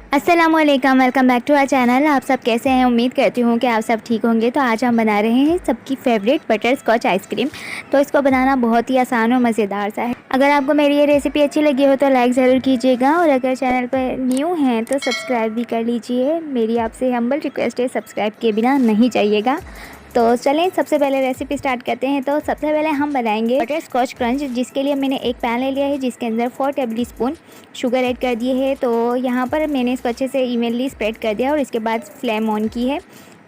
अस्सलामुअलैकुम, welcome back to our channel. आप सब कैसे हैं? उम्मीद करती हूँ कि आप सब ठीक होंगे। तो आज हम बना रहे हैं सबकी फेवरेट बटर स्कॉच आइसक्रीम। तो इसको बनाना बहुत ही आसान और मज़ेदार सा है। अगर आपको मेरी ये रेसिपी अच्छी लगी हो तो लाइक ज़रूर कीजिएगा, और अगर चैनल पर न्यू हैं तो सब्सक्राइब भी कर लीजिए। मेरी आपसे हम्बल रिक्वेस्ट है, सब्सक्राइब किए बिना नहीं जाइएगा। तो चलें सबसे पहले रेसिपी स्टार्ट करते हैं। तो सबसे पहले हम बनाएंगे बटर स्कॉच क्रंच, जिसके लिए मैंने एक पैन ले लिया है जिसके अंदर 4 टेबल स्पून शुगर ऐड कर दिए है। तो यहाँ पर मैंने इसको अच्छे से इवनली स्प्रेड कर दिया और इसके बाद फ्लेम ऑन की है।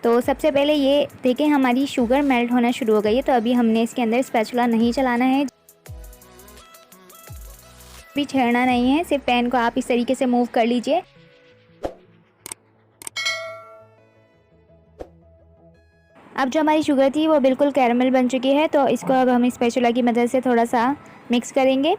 तो सबसे पहले ये देखें हमारी शुगर मेल्ट होना शुरू हो गई है। तो अभी हमने इसके अंदर स्पैचुला नहीं चलाना है, भी छेड़ना नहीं है, सिर्फ पैन को आप इस तरीके से मूव कर लीजिए। अब जो हमारी शुगर थी वो बिल्कुल कैरमल बन चुकी है। तो इसको अब हम स्पैचुला की मदद से थोड़ा सा मिक्स करेंगे,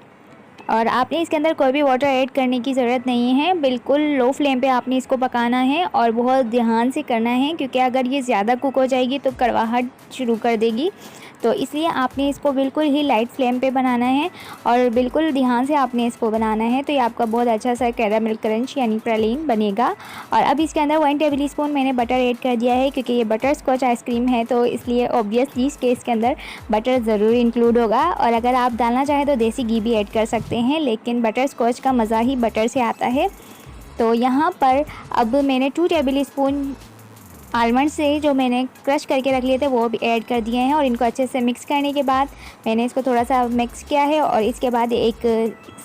और आपने इसके अंदर कोई भी वाटर ऐड करने की ज़रूरत नहीं है। बिल्कुल लो फ्लेम पे आपने इसको पकाना है और बहुत ध्यान से करना है, क्योंकि अगर ये ज़्यादा कुक हो जाएगी तो कड़वाहट शुरू कर देगी। तो इसलिए आपने इसको बिल्कुल ही लाइट फ्लेम पे बनाना है और बिल्कुल ध्यान से आपने इसको बनाना है। तो ये आपका बहुत अच्छा सा कैरामल क्रंच यानी प्रलीन बनेगा। और अब इसके अंदर 1 टेबल स्पून मैंने बटर ऐड कर दिया है, क्योंकि ये बटर स्कॉच आइसक्रीम है तो इसलिए ऑब्वियसली इसके अंदर बटर ज़रूर इंक्लूड होगा। और अगर आप डालना चाहें तो देसी घी भी ऐड कर सकते हैं, लेकिन बटर स्कॉच का मज़ा ही बटर से आता है। तो यहाँ पर अब मैंने 2 टेबल स्पून आलमंड से जो मैंने क्रश करके रख लिए थे वो भी ऐड कर दिए हैं, और इनको अच्छे से मिक्स करने के बाद मैंने इसको थोड़ा सा मिक्स किया है। और इसके बाद एक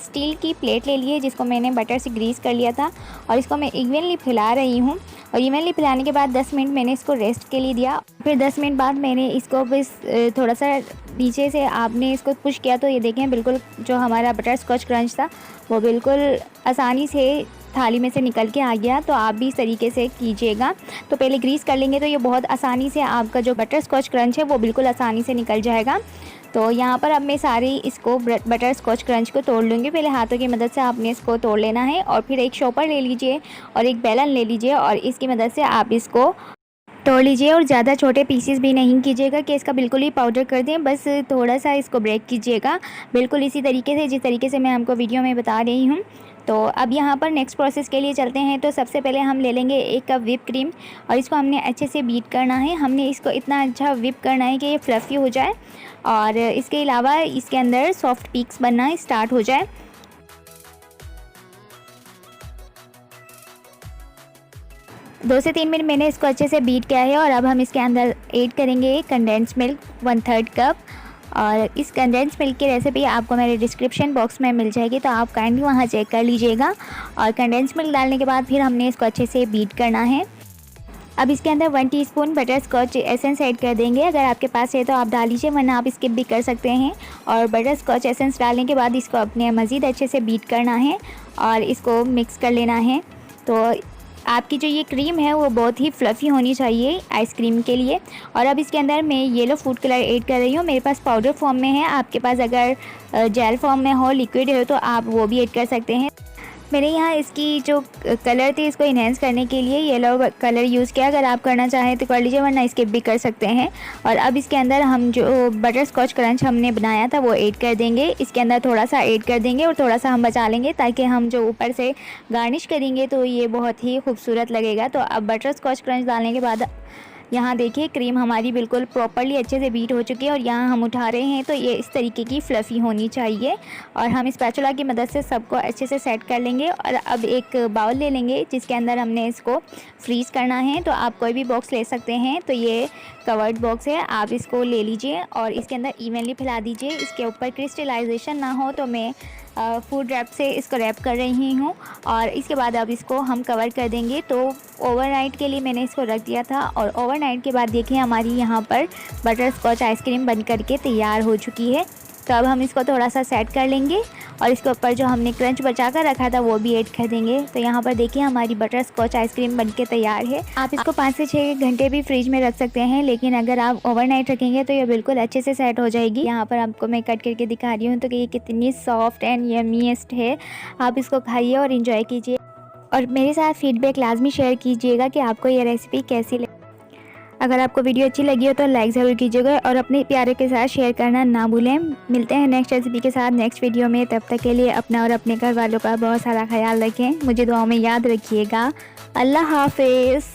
स्टील की प्लेट ले ली है जिसको मैंने बटर से ग्रीस कर लिया था, और इसको मैं इवनली फैला रही हूँ। और इवनली फैलाने के बाद 10 मिनट मैंने इसको रेस्ट के लिए दिया। फिर 10 मिनट बाद मैंने इसको बस थोड़ा सा नीचे से आपने इसको पुश किया, तो ये देखें बिल्कुल जो हमारा बटर स्कॉच क्रंच था वो बिल्कुल आसानी से थाली में से निकल के आ गया। तो आप भी इस तरीके से कीजिएगा। तो पहले ग्रीस कर लेंगे तो ये बहुत आसानी से आपका जो बटर स्कॉच क्रंच है वो बिल्कुल आसानी से निकल जाएगा। तो यहाँ पर अब मैं सारी इसको बटर स्कॉच क्रंच को तोड़ लूँगी। पहले हाथों की मदद से आपने इसको तोड़ लेना है, और फिर एक शॉपर ले लीजिए और एक बेलन ले लीजिए, और इसकी मदद से आप इसको तोड़ लीजिए। और ज़्यादा छोटे पीसेस भी नहीं कीजिएगा कि इसका बिल्कुल ही पाउडर कर दें, बस थोड़ा सा इसको ब्रेक कीजिएगा, बिल्कुल इसी तरीके से जिस तरीके से मैं आपको वीडियो में बता रही हूँ। तो अब यहाँ पर नेक्स्ट प्रोसेस के लिए चलते हैं। तो सबसे पहले हम ले लेंगे 1 कप व्हिप क्रीम, और इसको हमने अच्छे से बीट करना है। हमने इसको इतना अच्छा व्हिप करना है कि ये फ्लफ़ी हो जाए, और इसके अलावा इसके अंदर सॉफ्ट पीक्स बनना स्टार्ट हो जाए। 2 से 3 मिनट मैंने इसको अच्छे से बीट किया है। और अब हम इसके अंदर ऐड करेंगे कंडेंस मिल्क 1/3 कप। और इस कंडेंस मिल्क की रेसिपी आपको मेरे डिस्क्रिप्शन बॉक्स में मिल जाएगी, तो आप काइंडली वहाँ चेक कर लीजिएगा। और कंडेंस मिल्क डालने के बाद फिर हमने इसको अच्छे से बीट करना है। अब इसके अंदर 1 teaspoon butterscotch essence add कर देंगे। अगर आपके पास है तो आप डाल लीजिए, वरना आप स्किप भी कर सकते हैं। और बटर स्कॉच एसेंस डालने के बाद इसको अपने मज़ीद अच्छे से बीट करना है और इसको मिक्स कर लेना है। तो आपकी जो ये क्रीम है वो बहुत ही फ्लफ़ी होनी चाहिए आइसक्रीम के लिए। और अब इसके अंदर मैं येलो फूड कलर ऐड कर रही हूँ। मेरे पास पाउडर फॉर्म में है, आपके पास अगर जेल फॉर्म में हो, लिक्विड हो, तो आप वो भी ऐड कर सकते हैं। मैंने यहाँ इसकी जो कलर थी इसको इन्हेंस करने के लिए येलो कलर यूज़ किया। अगर आप करना चाहें तो कर लीजिए, वरना स्किप भी कर सकते हैं। और अब इसके अंदर हम जो बटर स्कॉच क्रंच हमने बनाया था वो ऐड कर देंगे। इसके अंदर थोड़ा सा ऐड कर देंगे और थोड़ा सा हम बचा लेंगे, ताकि हम जो ऊपर से गार्निश करेंगे तो ये बहुत ही खूबसूरत लगेगा। तो अब बटर स्कॉच क्रंच डालने के बाद यहाँ देखिए क्रीम हमारी बिल्कुल प्रॉपर्ली अच्छे से बीट हो चुकी है, और यहाँ हम उठा रहे हैं तो ये इस तरीके की फ्लफ़ी होनी चाहिए। और हम स्पैचुला की मदद से सबको अच्छे से सेट कर लेंगे। और अब एक बाउल ले लेंगे जिसके अंदर हमने इसको फ्रीज़ करना है। तो आप कोई भी बॉक्स ले सकते हैं, तो ये कवर्ड बॉक्स है, आप इसको ले लीजिए और इसके अंदर इवनली फैला दीजिए। इसके ऊपर क्रिस्टलाइजेशन ना हो तो मैं फूड रैप से इसको रैप कर रही हूँ। और इसके बाद अब इसको हम कवर कर देंगे। तो ओवरनाइट के लिए मैंने इसको रख दिया था, और ओवरनाइट के बाद देखिए हमारी यहाँ पर बटर स्कॉच आइसक्रीम बन करके तैयार हो चुकी है। तो अब हम इसको थोड़ा सा सेट कर लेंगे, और इसके ऊपर जो हमने क्रंच बचा कर रखा था वो भी ऐड कर देंगे। तो यहाँ पर देखिए हमारी बटर स्कॉच आइसक्रीम बनके तैयार है। आप इसको 5 से 6 घंटे भी फ्रिज में रख सकते हैं, लेकिन अगर आप ओवरनाइट रखेंगे तो ये बिल्कुल अच्छे से सेट हो जाएगी। यहाँ पर आपको मैं कट करके दिखा रही हूँ, तो ये कितनी सॉफ्ट एंड यमीएस्ट है। आप इसको खाइए और इन्जॉय कीजिए, और मेरे साथ फीडबैक लाजमी शेयर कीजिएगा कि आपको ये रेसिपी कैसी लगी। अगर आपको वीडियो अच्छी लगी हो तो लाइक ज़रूर कीजिएगा और अपने प्यारे के साथ शेयर करना ना भूलें। मिलते हैं नेक्स्ट रेसिपी के साथ नेक्स्ट वीडियो में। तब तक के लिए अपना और अपने घर वालों का बहुत सारा ख्याल रखें। मुझे दुआओं में याद रखिएगा। अल्लाह हाफिज़।